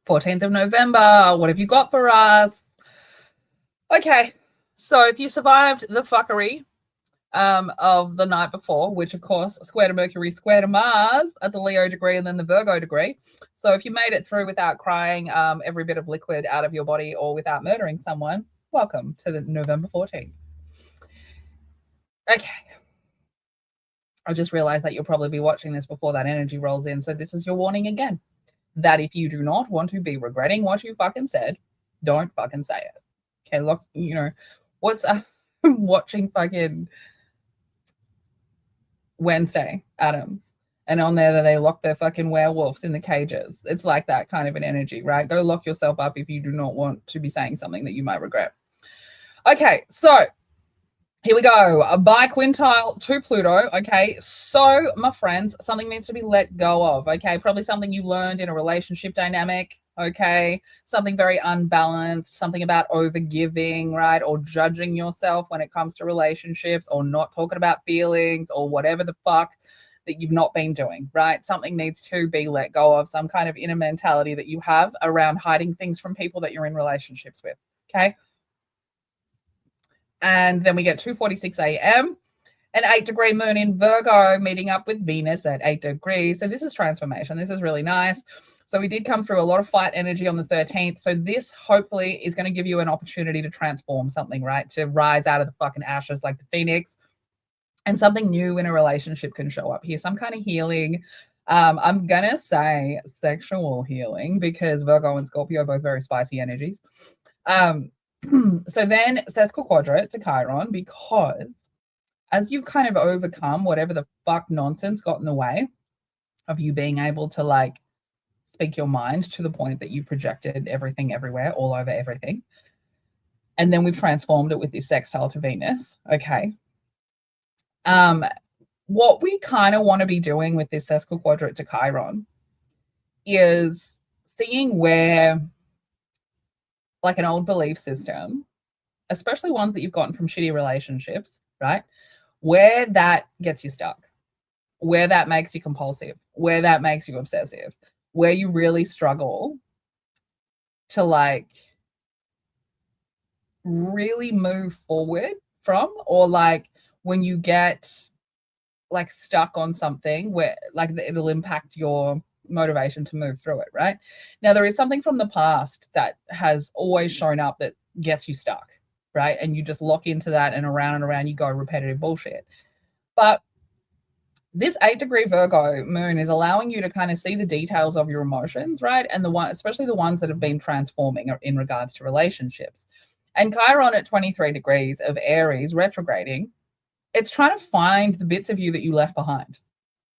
14th of November. What have you got for us? Okay, so if you survived the fuckery of the night before, which of course square to Mercury, square to Mars at the Leo degree and then the Virgo degree. So if you made it through without crying every bit of liquid out of your body or without murdering someone, welcome to the November 14th. Okay. I just realized that you'll probably be watching this before that energy rolls in. So this is your warning again, that if you do not want to be regretting what you fucking said, don't fucking say it. Okay, look, you know, what's watching fucking Wednesday Addams, and on there they lock their fucking werewolves in the cages. It's like that kind of an energy, right? Go lock yourself up if you do not want to be saying something that you might regret. Okay, so here we go. A biquintile to Pluto. Okay, so my friends, something needs to be let go of. Okay, probably something you learned in a relationship dynamic. Okay, something very unbalanced, something about overgiving, right? Or judging yourself when it comes to relationships, or not talking about feelings, or whatever the fuck that you've not been doing, right? Something needs to be let go of, some kind of inner mentality that you have around hiding things from people that you're in relationships with. Okay. And then we get 2:46 a.m. an 8-degree moon in Virgo meeting up with Venus at 8 degrees. So this is transformation. This is really nice. So we did come through a lot of fight energy on the 13th. So this hopefully is going to give you an opportunity to transform something, right? To rise out of the fucking ashes like the phoenix. And something new in a relationship can show up here. Some kind of healing. I'm going to say sexual healing, because Virgo and Scorpio are both very spicy energies. So then sesquiquadrate quadrant to Chiron, because as you've kind of overcome whatever the fuck nonsense got in the way of you being able to like speak your mind to the point that you projected everything everywhere, all over everything. And then we've transformed it with this sextile to Venus. Okay. What we kind of want to be doing with this sesquiquadrate quadrant to Chiron is seeing where, like, an old belief system, especially ones that you've gotten from shitty relationships, right? Where that gets you stuck, where that makes you compulsive, where that makes you obsessive, where you really struggle to like really move forward from, or like when you get like stuck on something where like it'll impact your motivation to move through it, right? Now, there is something from the past that has always shown up that gets you stuck, right? And you just lock into that, and around you go, repetitive bullshit. But this 8-degree Virgo moon is allowing you to kind of see the details of your emotions, right? And especially the ones that have been transforming in regards to relationships. And Chiron at 23 degrees of Aries retrograding, it's trying to find the bits of you that you left behind,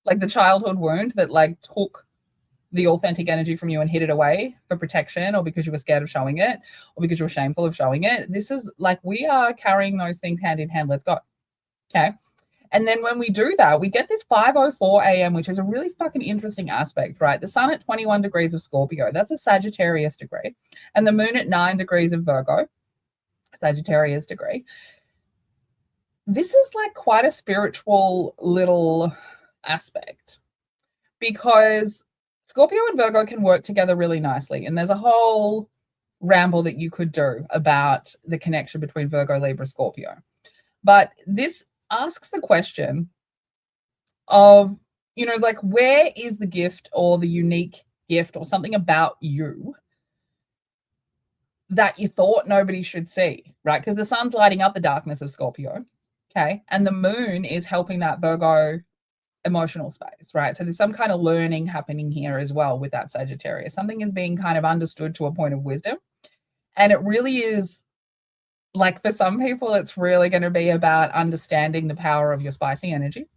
like the childhood wound that like took the authentic energy from you and hid it away for protection, or because you were scared of showing it, or because you were shameful of showing it. This is like, we are carrying those things hand in hand. Let's go. Okay. And then when we do that, we get this 5:04 a.m., which is a really fucking interesting aspect, right? The sun at 21 degrees of Scorpio, that's a Sagittarius degree. And the moon at 9 degrees of Virgo, Sagittarius degree. This is like quite a spiritual little aspect, because Scorpio and Virgo can work together really nicely. And there's a whole ramble that you could do about the connection between Virgo, Libra, Scorpio. But this asks the question of, you know, like, where is the gift or the unique gift or something about you that you thought nobody should see, right? Because the sun's lighting up the darkness of Scorpio, okay? And the moon is helping that Virgo emotional space, right? So there's some kind of learning happening here as well with that Sagittarius. Something is being kind of understood to a point of wisdom. And it really is, like, for some people, it's really going to be about understanding the power of your spicy energy.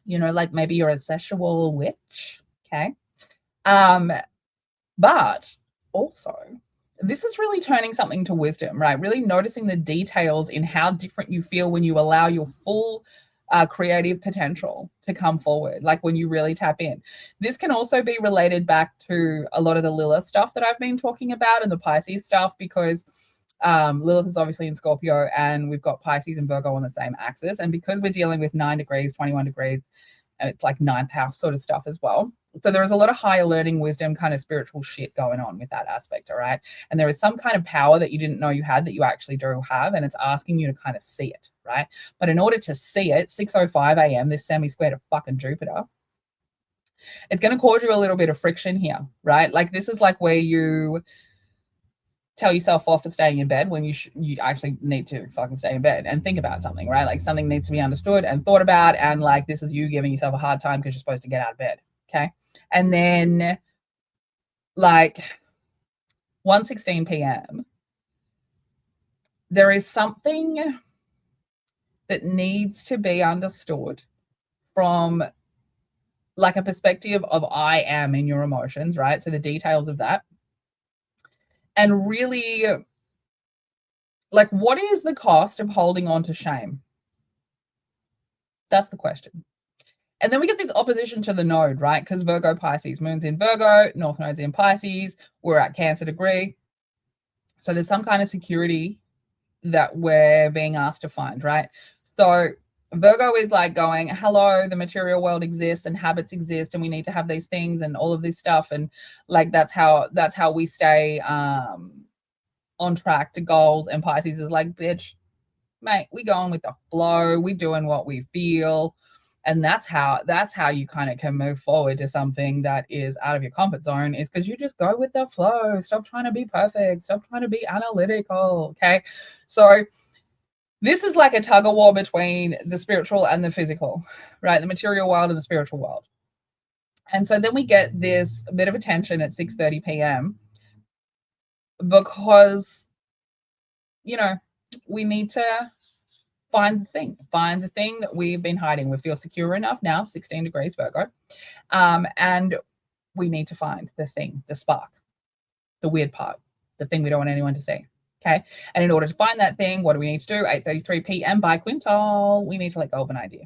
You know, like maybe you're a sexual witch, okay? But also, this is really turning something to wisdom, right? Really noticing the details in how different you feel when you allow your full creative potential to come forward, like when you really tap in. This can also be related back to a lot of the Lilith stuff that I've been talking about, and the Pisces stuff, because Lilith is obviously in Scorpio, and we've got Pisces and Virgo on the same axis. And because we're dealing with 9 degrees, 21 degrees, It's like ninth house sort of stuff as well. So there is a lot of higher learning, wisdom, kind of spiritual shit going on with that aspect, all right? And there is some kind of power that you didn't know you had that you actually do have, and it's asking you to kind of see it, right? But in order to see it, 6:05 a.m., this semi-square to fucking Jupiter, it's going to cause you a little bit of friction here, right? Like this is like where you tell yourself off for staying in bed when you actually need to fucking stay in bed and think about something, right? Like something needs to be understood and thought about, and like this is you giving yourself a hard time because you're supposed to get out of bed, okay? And then like 1:16 p.m., there is something that needs to be understood from like a perspective of I am in your emotions, right? So the details of that. And really, like, what is the cost of holding on to shame? That's the question. And then we get this opposition to the node, right? Because Virgo, Pisces, moon's in Virgo, north node's in Pisces, we're at Cancer degree. So there's some kind of security that we're being asked to find, right? So Virgo is like going, hello, the material world exists and habits exist and we need to have these things and all of this stuff. And like, that's how we stay on track to goals. And Pisces is like, bitch, mate, we going with the flow. We doing what we feel. And that's how you kind of can move forward to something that is out of your comfort zone, is because you just go with the flow. Stop trying to be perfect. Stop trying to be analytical. Okay. So this is like a tug of war between the spiritual and the physical, right? The material world and the spiritual world. And so then we get this bit of a tension at 6:30 p.m. because, you know, we need to find the thing that we've been hiding. We feel secure enough now, 16 degrees Virgo. And we need to find the thing, the spark, the weird part, the thing we don't want anyone to see. Okay. And in order to find that thing, what do we need to do? 8:33 p.m. by quintal, we need to let go of an idea.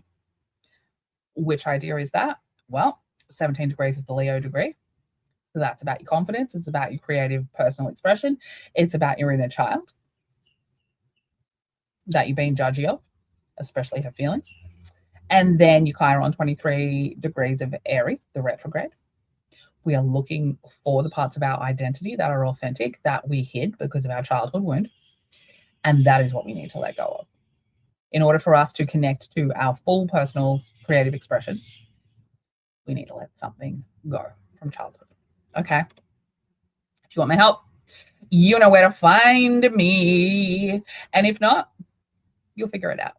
Which idea is that? Well, 17 degrees is the Leo degree. So that's about your confidence. It's about your creative personal expression. It's about your inner child that you're being judgy of, especially her feelings. And then you Chiron 23 degrees of Aries, the retrograde. We are looking for the parts of our identity that are authentic, that we hid because of our childhood wound. And that is what we need to let go of. In order for us to connect to our full personal creative expression, we need to let something go from childhood. Okay. If you want my help, you know where to find me. And if not, you'll figure it out.